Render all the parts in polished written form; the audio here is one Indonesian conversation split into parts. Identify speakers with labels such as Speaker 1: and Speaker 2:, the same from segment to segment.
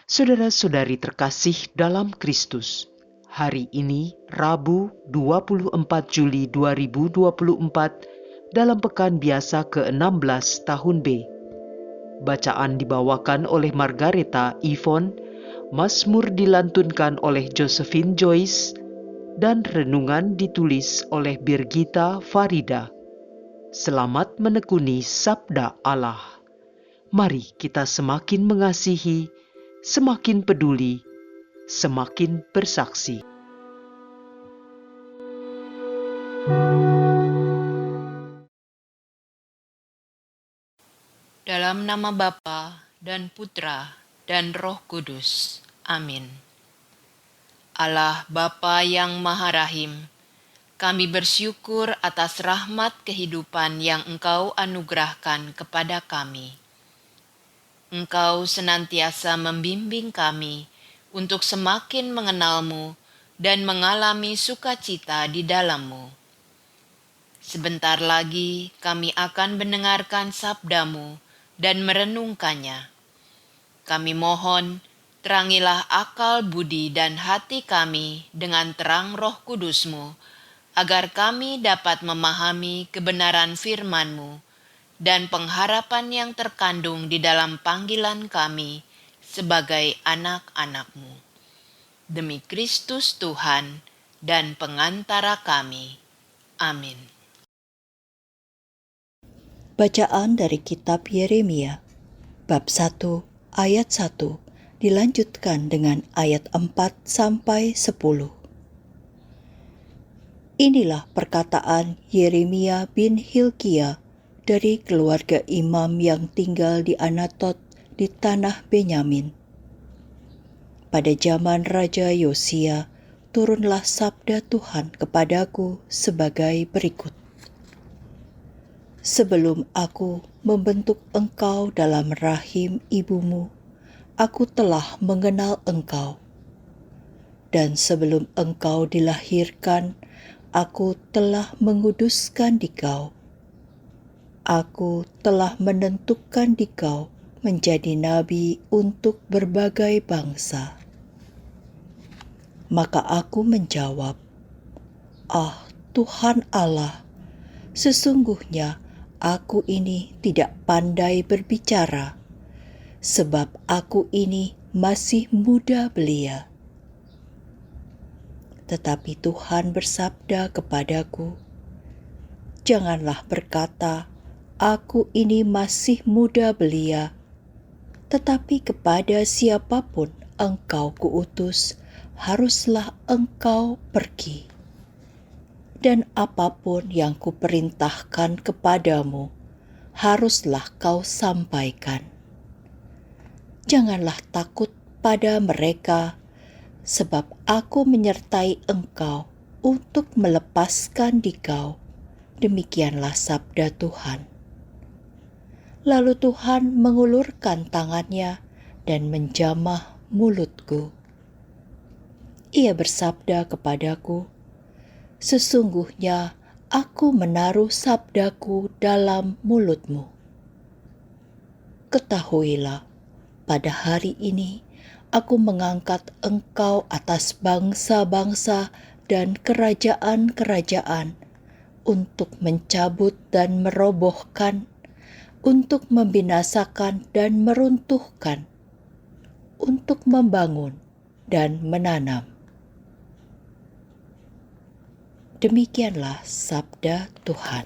Speaker 1: Saudara-saudari terkasih dalam Kristus, hari ini Rabu 24 Juli 2024 dalam pekan biasa ke-16 tahun B. Bacaan dibawakan oleh Margareta Yvonne, Mazmur dilantunkan oleh Josephine Joyce, dan renungan ditulis oleh Birgita Farida. Selamat menekuni Sabda Allah. Mari kita semakin mengasihi, semakin peduli, semakin bersaksi.
Speaker 2: Dalam nama Bapa dan Putra dan Roh Kudus. Amin. Allah Bapa yang Maha Rahim, kami bersyukur atas rahmat kehidupan yang Engkau anugerahkan kepada kami. Engkau senantiasa membimbing kami untuk semakin mengenal-Mu dan mengalami sukacita di dalam-Mu. Sebentar lagi kami akan mendengarkan sabda-Mu dan merenungkannya. Kami mohon, terangilah akal budi dan hati kami dengan terang Roh Kudus-Mu, agar kami dapat memahami kebenaran firman-Mu dan pengharapan yang terkandung di dalam panggilan kami sebagai anak-anak-Mu. Demi Kristus Tuhan dan pengantara kami. Amin.
Speaker 3: Bacaan dari kitab Yeremia, bab 1, ayat 1, dilanjutkan dengan ayat 4 sampai 10. Inilah perkataan Yeremia bin Hilkia dari keluarga imam yang tinggal di Anatot di tanah Benyamin. Pada zaman Raja Yosia, turunlah sabda Tuhan kepadaku sebagai berikut. Sebelum aku membentuk engkau dalam rahim ibumu, aku telah mengenal engkau. Dan sebelum engkau dilahirkan, aku telah menguduskan dikau. Aku telah menentukan dikau menjadi nabi untuk berbagai bangsa. Maka aku menjawab, "Ah Tuhan Allah, sesungguhnya aku ini tidak pandai berbicara, sebab aku ini masih muda belia." Tetapi Tuhan bersabda kepadaku, "Janganlah berkata, aku ini masih muda belia, tetapi kepada siapapun engkau kuutus, haruslah engkau pergi. Dan apapun yang kuperintahkan kepadamu, haruslah kau sampaikan. Janganlah takut pada mereka, sebab aku menyertai engkau untuk melepaskan dikau." Demikianlah sabda Tuhan. Lalu Tuhan mengulurkan tangannya dan menjamah mulutku. Ia bersabda kepadaku, "Sesungguhnya aku menaruh sabdaku dalam mulutmu. Ketahuilah, pada hari ini aku mengangkat engkau atas bangsa-bangsa dan kerajaan-kerajaan untuk mencabut dan merobohkan, untuk membinasakan dan meruntuhkan, untuk membangun dan menanam." Demikianlah sabda Tuhan.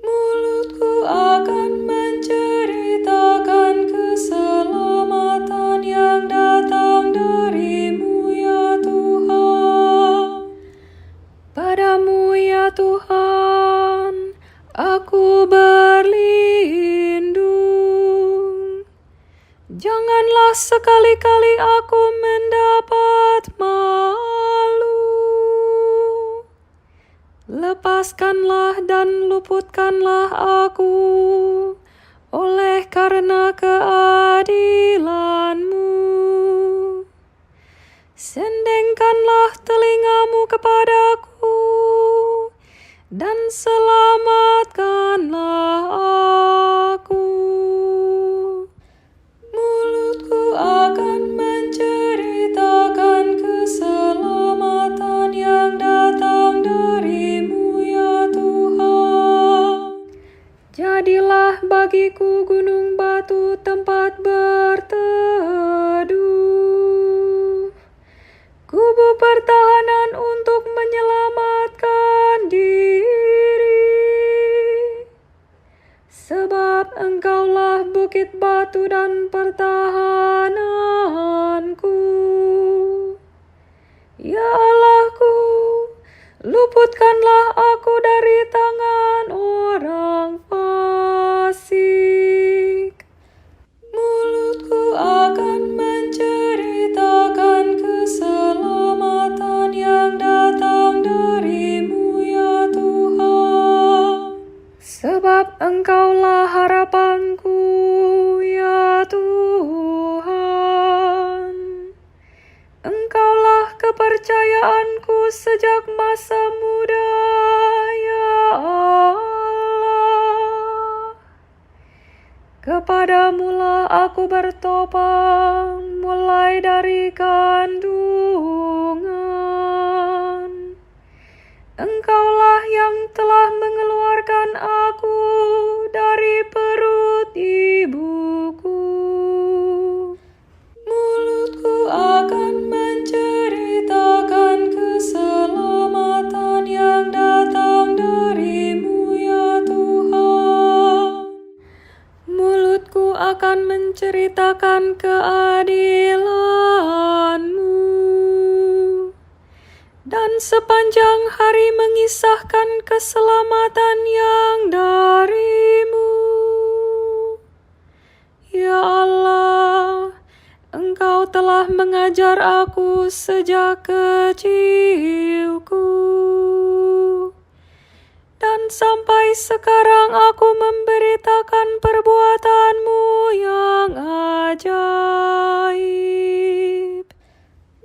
Speaker 4: Mulutku akan menceritakan keselamatan yang datang dari-Mu ya Tuhan. Padamu ya Tuhan, aku berlindung. Janganlah sekali-kali aku mendapat malu. Lepaskanlah dan luputkanlah aku oleh karena keadilan-Mu. kepadaku, dan selamatkanlah aku. Mulutku akan menceritakan keselamatan yang datang darimu, ya Tuhan. Jadilah bagiku gunung batu tempat berteduh, kubu pertahanan untuk menyelamatkan diri. Sebab Engkaulah bukit batu dan pertahananku. Ya Allahku, luputkanlah aku dari tangan orang fasik. Mulutku akan menceritakan keselamatan yang datang darimu, ya Tuhan. Sebab Engkaulah harapanku, ya Tuhan. Engkaulah kepercayaanku sejak masa muda, ya Allah. Kepadamulah aku bertopang mulai dari kandungan. Engkaulah yang telah mengeluarkan aku dari perut ibuku. Mulutku akan menceritakan keselamatan yang datang darimu, ya Tuhan. Mulutku akan menceritakan keadilan-Mu, dan sepanjang hari mengisahkan keselamatan yang darimu. Ya Allah, Engkau telah mengajar aku sejak kecilku, dan sampai sekarang aku memberitakan perbuatan-Mu yang ajaib.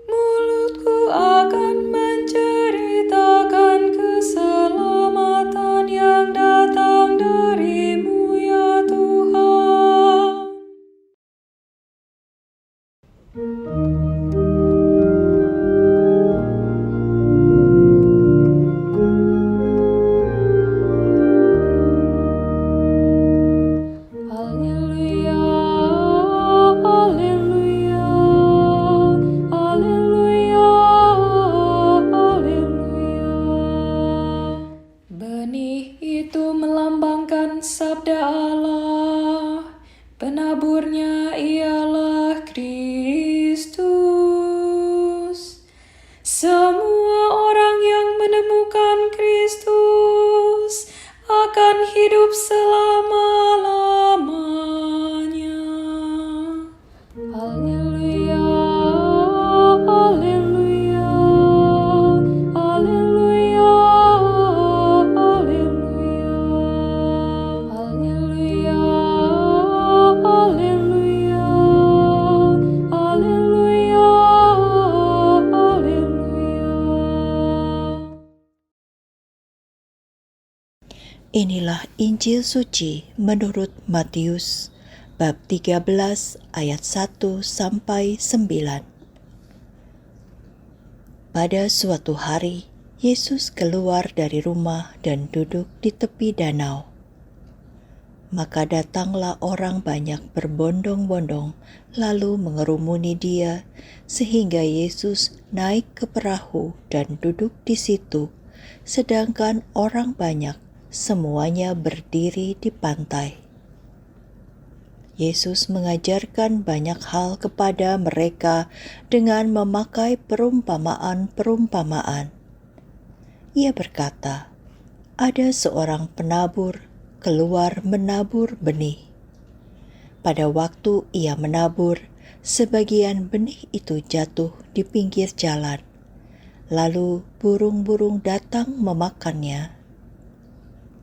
Speaker 4: Mulutku akan menceritakan keselamatan yang datang darimu, ya Tuhan. Haleluya, haleluya, haleluya, haleluya. Benih itu melambangkan sabda Allah, penaburnya ialah Kristus. Semua orang yang menemukan Kristus akan hidup selama-lamanya. Haleluya, haleluya, haleluya, haleluya, haleluya, haleluya, haleluya, haleluya.
Speaker 3: Inilah Injil suci menurut Matius bab 13 ayat 1 sampai 9. Pada suatu hari, Yesus keluar dari rumah dan duduk di tepi danau. Maka datanglah orang banyak berbondong-bondong lalu mengerumuni dia, sehingga Yesus naik ke perahu dan duduk di situ, sedangkan orang banyak semuanya berdiri di pantai. Yesus mengajarkan banyak hal kepada mereka dengan memakai perumpamaan-perumpamaan. Ia berkata, ada seorang penabur keluar menabur benih. Pada waktu ia menabur, sebagian benih itu jatuh di pinggir jalan, lalu burung-burung datang memakannya.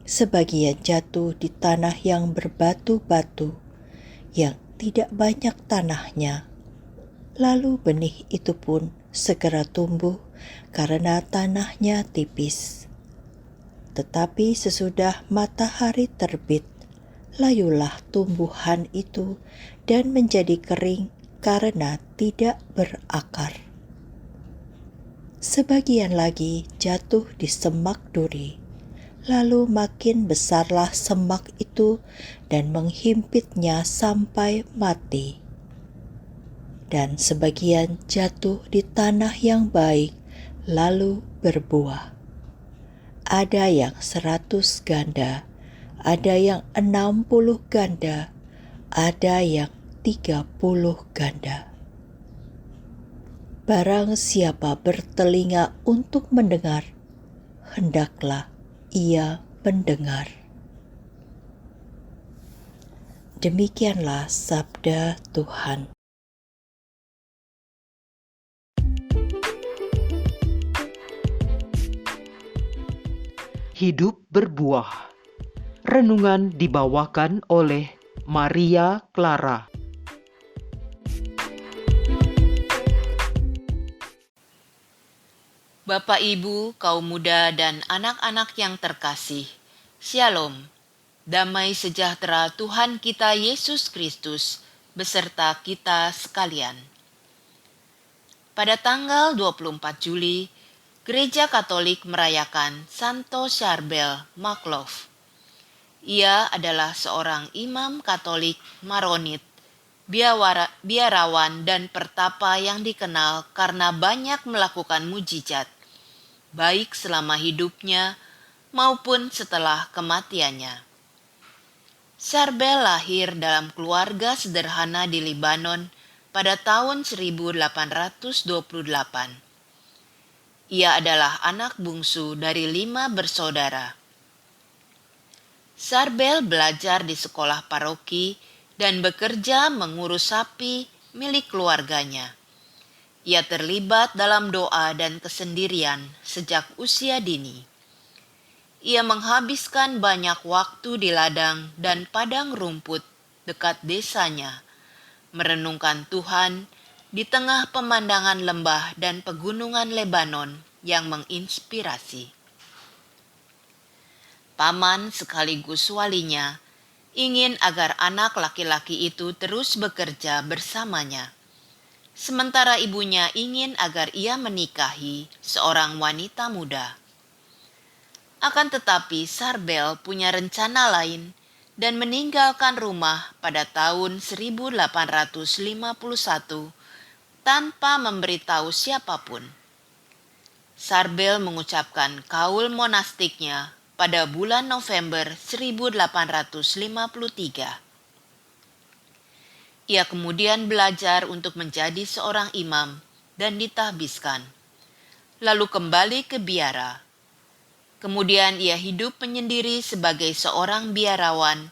Speaker 3: Sebagian jatuh di tanah yang berbatu-batu, yang tidak banyak tanahnya. Lalu benih itu pun segera tumbuh karena tanahnya tipis. Tetapi sesudah matahari terbit, layulah tumbuhan itu dan menjadi kering karena tidak berakar. Sebagian lagi jatuh di semak duri, lalu makin besarlah semak itu dan menghimpitnya sampai mati. Dan sebagian jatuh di tanah yang baik, lalu berbuah. Ada yang 100 ganda, ada yang 60 ganda, ada yang 30 ganda. Barang siapa bertelinga untuk mendengar, hendaklah ia mendengar. Demikianlah sabda Tuhan.
Speaker 1: Hidup berbuah. Renungan dibawakan oleh Maria Clara.
Speaker 2: Bapak, Ibu, kaum muda, dan anak-anak yang terkasih, Shalom. Damai sejahtera Tuhan kita Yesus Kristus beserta kita sekalian. Pada tanggal 24 Juli, Gereja Katolik merayakan Santo Charbel Maklov. Ia adalah seorang imam Katolik Maronit, biarawan dan pertapa yang dikenal karena banyak melakukan mujizat, baik selama hidupnya maupun setelah kematiannya. Charbel lahir dalam keluarga sederhana di Libanon pada tahun 1828. Ia adalah anak bungsu dari 5 bersaudara. Charbel belajar di sekolah paroki dan bekerja mengurus sapi milik keluarganya. Ia terlibat dalam doa dan kesendirian sejak usia dini. Ia menghabiskan banyak waktu di ladang dan padang rumput dekat desanya, merenungkan Tuhan di tengah pemandangan lembah dan pegunungan Lebanon yang menginspirasi. Paman sekaligus walinya ingin agar anak laki-laki itu terus bekerja bersamanya, sementara ibunya ingin agar ia menikahi seorang wanita muda. Akan tetapi Charbel punya rencana lain dan meninggalkan rumah pada tahun 1851 tanpa memberitahu siapapun. Charbel mengucapkan kaul monastiknya pada bulan November 1853. Ia kemudian belajar untuk menjadi seorang imam dan ditahbiskan, lalu kembali ke biara. Kemudian ia hidup menyendiri sebagai seorang biarawan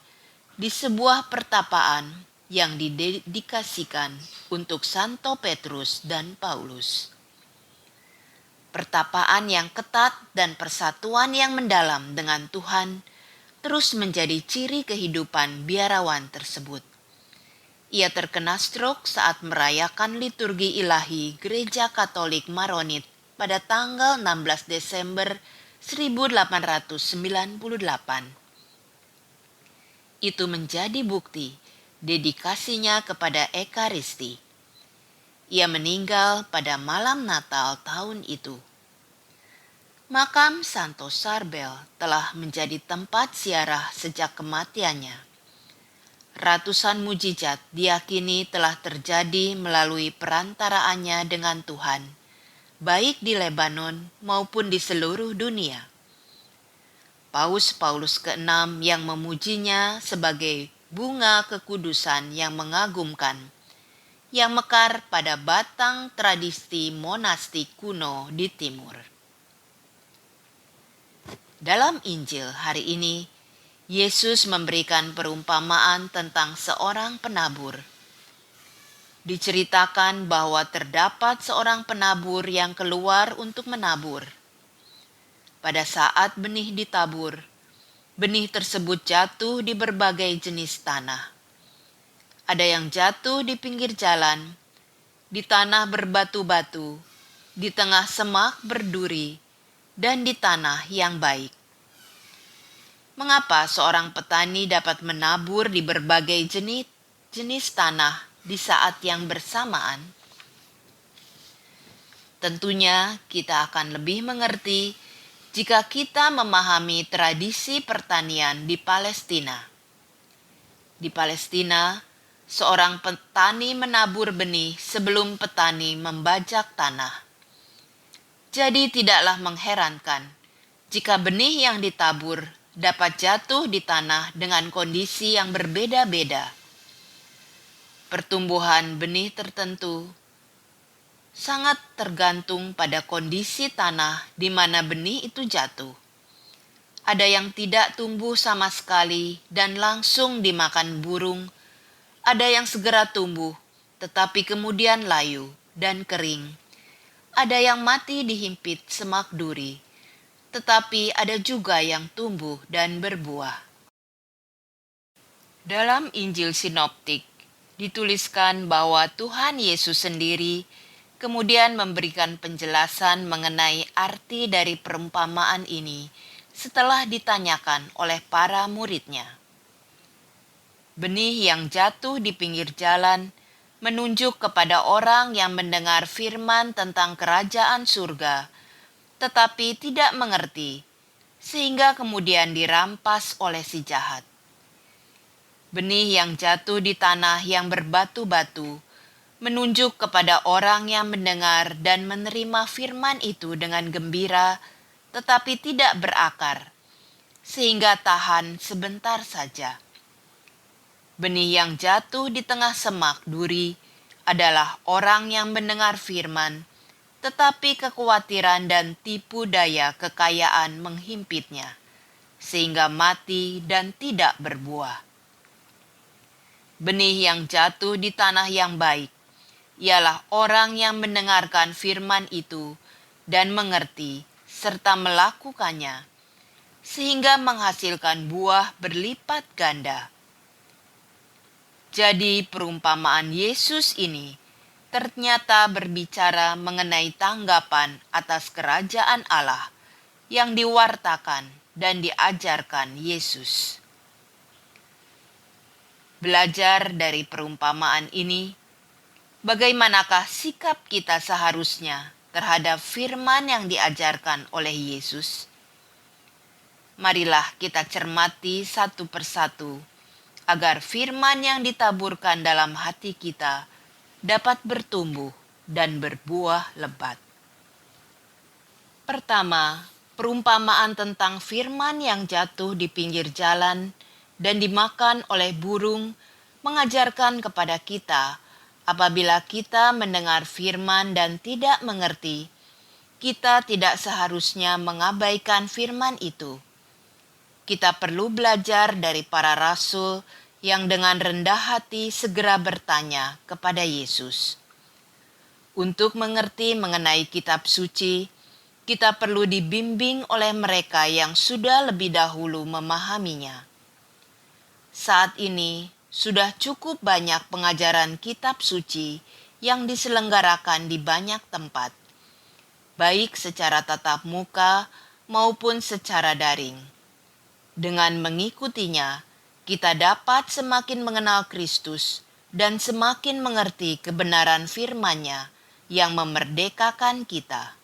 Speaker 2: di sebuah pertapaan yang didedikasikan untuk Santo Petrus dan Paulus. Pertapaan yang ketat dan persatuan yang mendalam dengan Tuhan terus menjadi ciri kehidupan biarawan tersebut. Ia terkena stroke saat merayakan liturgi ilahi Gereja Katolik Maronit pada tanggal 16 Desember 1898. Itu menjadi bukti dedikasinya kepada Ekaristi. Ia meninggal pada malam Natal tahun itu. Makam Santo Charbel telah menjadi tempat ziarah sejak kematiannya. Ratusan mujizat diyakini telah terjadi melalui perantaraannya dengan Tuhan, baik di Lebanon maupun di seluruh dunia. Paus Paulus ke-6 yang memujinya sebagai bunga kekudusan yang mengagumkan, yang mekar pada batang tradisi monastik kuno di timur. Dalam Injil hari ini, Yesus memberikan perumpamaan tentang seorang penabur. Diceritakan bahwa terdapat seorang penabur yang keluar untuk menabur. Pada saat benih ditabur, benih tersebut jatuh di berbagai jenis tanah. Ada yang jatuh di pinggir jalan, di tanah berbatu-batu, di tengah semak berduri, dan di tanah yang baik. Mengapa seorang petani dapat menabur di berbagai jenis tanah di saat yang bersamaan? Tentunya kita akan lebih mengerti jika kita memahami tradisi pertanian di Palestina. Di Palestina, seorang petani menabur benih sebelum petani membajak tanah. Jadi tidaklah mengherankan jika benih yang ditabur dapat jatuh di tanah dengan kondisi yang berbeda-beda. Pertumbuhan benih tertentu sangat tergantung pada kondisi tanah di mana benih itu jatuh. Ada yang tidak tumbuh sama sekali dan langsung dimakan burung. Ada yang segera tumbuh, tetapi kemudian layu dan kering. Ada yang mati dihimpit semak duri, tetapi ada juga yang tumbuh dan berbuah. Dalam Injil Sinoptik, dituliskan bahwa Tuhan Yesus sendiri kemudian memberikan penjelasan mengenai arti dari perumpamaan ini setelah ditanyakan oleh para muridnya. Benih yang jatuh di pinggir jalan menunjuk kepada orang yang mendengar firman tentang kerajaan surga, tetapi tidak mengerti, sehingga kemudian dirampas oleh si jahat. Benih yang jatuh di tanah yang berbatu-batu menunjuk kepada orang yang mendengar dan menerima firman itu dengan gembira, tetapi tidak berakar, sehingga tahan sebentar saja. Benih yang jatuh di tengah semak duri adalah orang yang mendengar firman, tetapi kekhawatiran dan tipu daya kekayaan menghimpitnya, sehingga mati dan tidak berbuah. Benih yang jatuh di tanah yang baik ialah orang yang mendengarkan firman itu dan mengerti serta melakukannya, sehingga menghasilkan buah berlipat ganda. Jadi perumpamaan Yesus ini ternyata berbicara mengenai tanggapan atas kerajaan Allah yang diwartakan dan diajarkan Yesus. Belajar dari perumpamaan ini, bagaimanakah sikap kita seharusnya terhadap firman yang diajarkan oleh Yesus? Marilah kita cermati satu persatu, agar firman yang ditaburkan dalam hati kita dapat bertumbuh dan berbuah lebat. Pertama, perumpamaan tentang firman yang jatuh di pinggir jalan dan dimakan oleh burung mengajarkan kepada kita, apabila kita mendengar firman dan tidak mengerti, kita tidak seharusnya mengabaikan firman itu. Kita perlu belajar dari para rasul yang dengan rendah hati segera bertanya kepada Yesus. Untuk mengerti mengenai kitab suci, kita perlu dibimbing oleh mereka yang sudah lebih dahulu memahaminya. Saat ini, sudah cukup banyak pengajaran kitab suci yang diselenggarakan di banyak tempat, baik secara tatap muka maupun secara daring. Dengan mengikutinya, kita dapat semakin mengenal Kristus dan semakin mengerti kebenaran firman-Nya yang memerdekakan kita.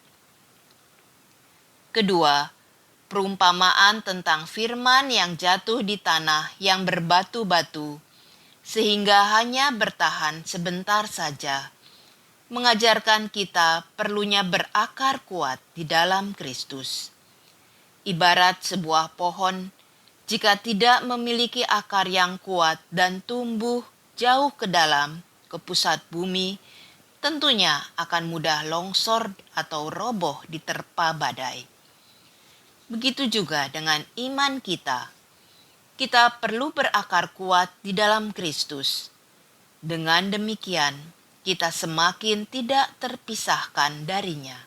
Speaker 2: Kedua, perumpamaan tentang firman yang jatuh di tanah yang berbatu-batu, sehingga hanya bertahan sebentar saja, mengajarkan kita perlunya berakar kuat di dalam Kristus. Ibarat sebuah pohon, jika tidak memiliki akar yang kuat dan tumbuh jauh ke dalam, ke pusat bumi, tentunya akan mudah longsor atau roboh diterpa badai. Begitu juga dengan iman kita. Kita perlu berakar kuat di dalam Kristus. Dengan demikian, kita semakin tidak terpisahkan darinya.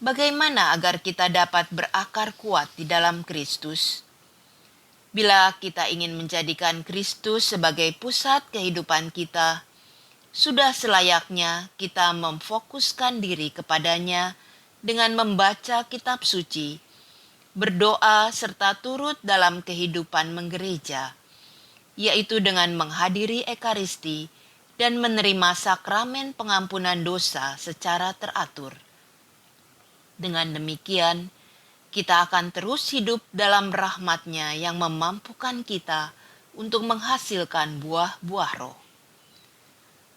Speaker 2: Bagaimana agar kita dapat berakar kuat di dalam Kristus? Bila kita ingin menjadikan Kristus sebagai pusat kehidupan kita, sudah selayaknya kita memfokuskan diri kepadanya dengan membaca kitab suci, berdoa serta turut dalam kehidupan menggereja, yaitu dengan menghadiri Ekaristi dan menerima sakramen pengampunan dosa secara teratur. Dengan demikian, kita akan terus hidup dalam rahmat-Nya yang memampukan kita untuk menghasilkan buah-buah roh.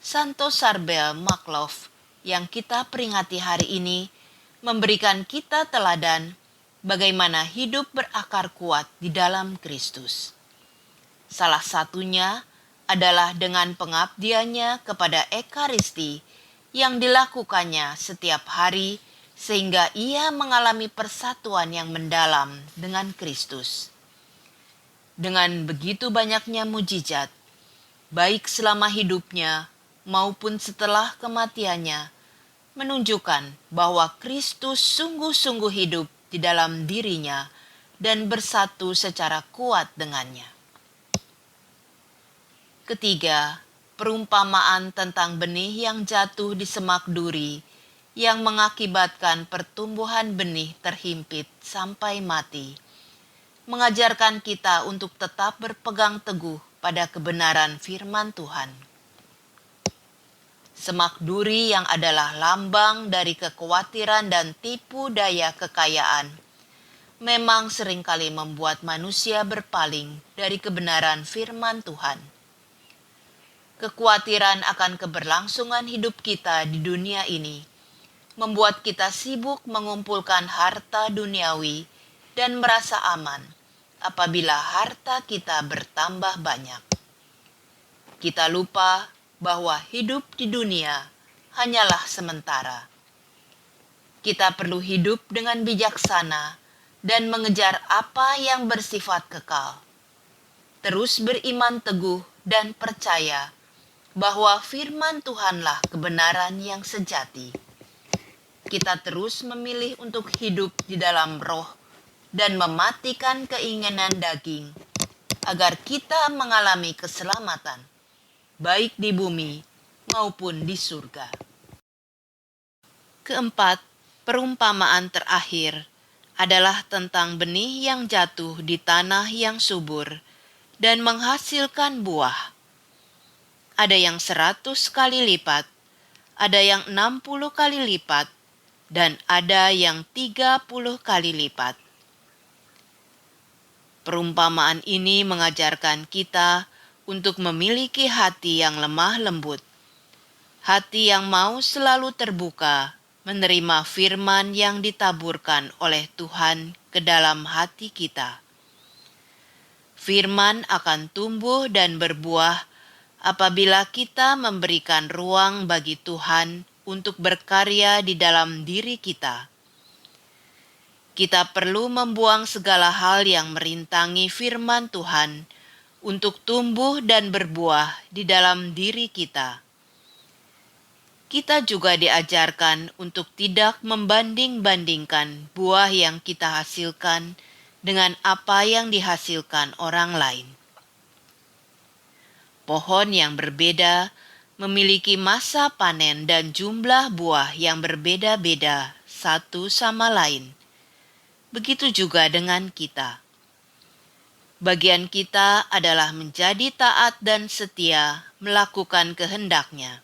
Speaker 2: Santo Charbel Makhlouf yang kita peringati hari ini memberikan kita teladan bagaimana hidup berakar kuat di dalam Kristus. Salah satunya adalah dengan pengabdiannya kepada Ekaristi yang dilakukannya setiap hari sehingga ia mengalami persatuan yang mendalam dengan Kristus. Dengan begitu banyaknya mujizat, baik selama hidupnya maupun setelah kematiannya, menunjukkan bahwa Kristus sungguh-sungguh hidup di dalam dirinya dan bersatu secara kuat dengannya. Ketiga, perumpamaan tentang benih yang jatuh di semak duri yang mengakibatkan pertumbuhan benih terhimpit sampai mati, mengajarkan kita untuk tetap berpegang teguh pada kebenaran firman Tuhan. Semak duri yang adalah lambang dari kekhawatiran dan tipu daya kekayaan, memang seringkali membuat manusia berpaling dari kebenaran firman Tuhan. Kekhawatiran akan keberlangsungan hidup kita di dunia ini membuat kita sibuk mengumpulkan harta duniawi dan merasa aman apabila harta kita bertambah banyak. Kita lupa bahwa hidup di dunia hanyalah sementara. Kita perlu hidup dengan bijaksana dan mengejar apa yang bersifat kekal. Terus beriman teguh dan percaya bahwa firman Tuhanlah kebenaran yang sejati. Kita terus memilih untuk hidup di dalam roh dan mematikan keinginan daging agar kita mengalami keselamatan, baik di bumi maupun di surga. Keempat, perumpamaan terakhir adalah tentang benih yang jatuh di tanah yang subur dan menghasilkan buah. Ada yang 100 kali lipat, ada yang 60 kali lipat, dan ada yang 30 kali lipat. Perumpamaan ini mengajarkan kita untuk memiliki hati yang lemah lembut, hati yang mau selalu terbuka, menerima firman yang ditaburkan oleh Tuhan ke dalam hati kita. Firman akan tumbuh dan berbuah apabila kita memberikan ruang bagi Tuhan untuk berkarya di dalam diri kita. Kita perlu membuang segala hal yang merintangi firman Tuhan untuk tumbuh dan berbuah di dalam diri kita. Kita juga diajarkan untuk tidak membanding-bandingkan buah yang kita hasilkan dengan apa yang dihasilkan orang lain. Pohon yang berbeda memiliki masa panen dan jumlah buah yang berbeda-beda satu sama lain. Begitu juga dengan kita. Bagian kita adalah menjadi taat dan setia melakukan kehendak-Nya.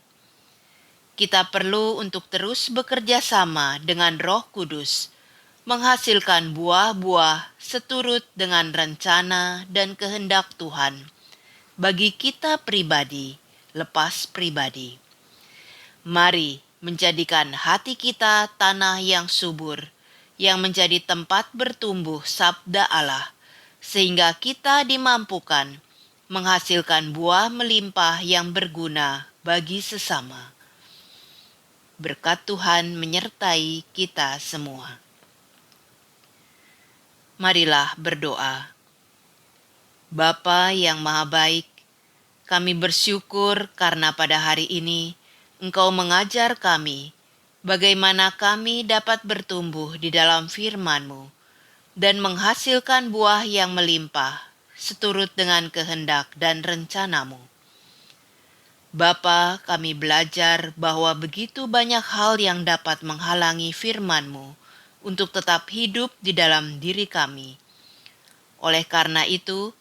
Speaker 2: Kita perlu untuk terus bekerja sama dengan Roh Kudus, menghasilkan buah-buah seturut dengan rencana dan kehendak Tuhan bagi kita pribadi, lepas pribadi. Mari menjadikan hati kita tanah yang subur, yang menjadi tempat bertumbuh sabda Allah, sehingga kita dimampukan menghasilkan buah melimpah yang berguna bagi sesama. Berkat Tuhan menyertai kita semua. Marilah berdoa. Bapa yang Maha Baik, kami bersyukur karena pada hari ini Engkau mengajar kami bagaimana kami dapat bertumbuh di dalam firman-Mu dan menghasilkan buah yang melimpah seturut dengan kehendak dan rencana-Mu. Bapa, kami belajar bahwa begitu banyak hal yang dapat menghalangi firman-Mu untuk tetap hidup di dalam diri kami. Oleh karena itu,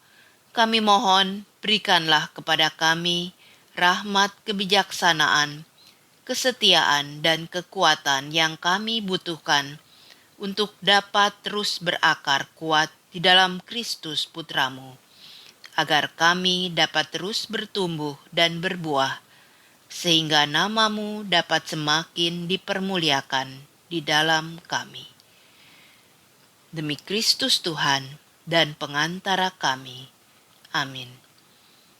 Speaker 2: kami mohon berikanlah kepada kami rahmat kebijaksanaan, kesetiaan, dan kekuatan yang kami butuhkan untuk dapat terus berakar kuat di dalam Kristus Putramu, agar kami dapat terus bertumbuh dan berbuah, sehingga nama-Mu dapat semakin dipermuliakan di dalam kami. Demi Kristus Tuhan dan pengantara kami. Amin.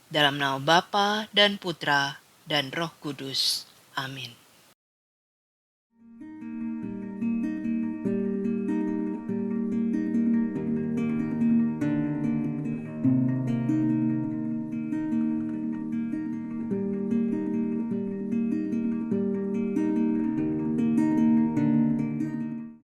Speaker 2: Dalam nama Bapa dan Putra dan Roh Kudus. Amin.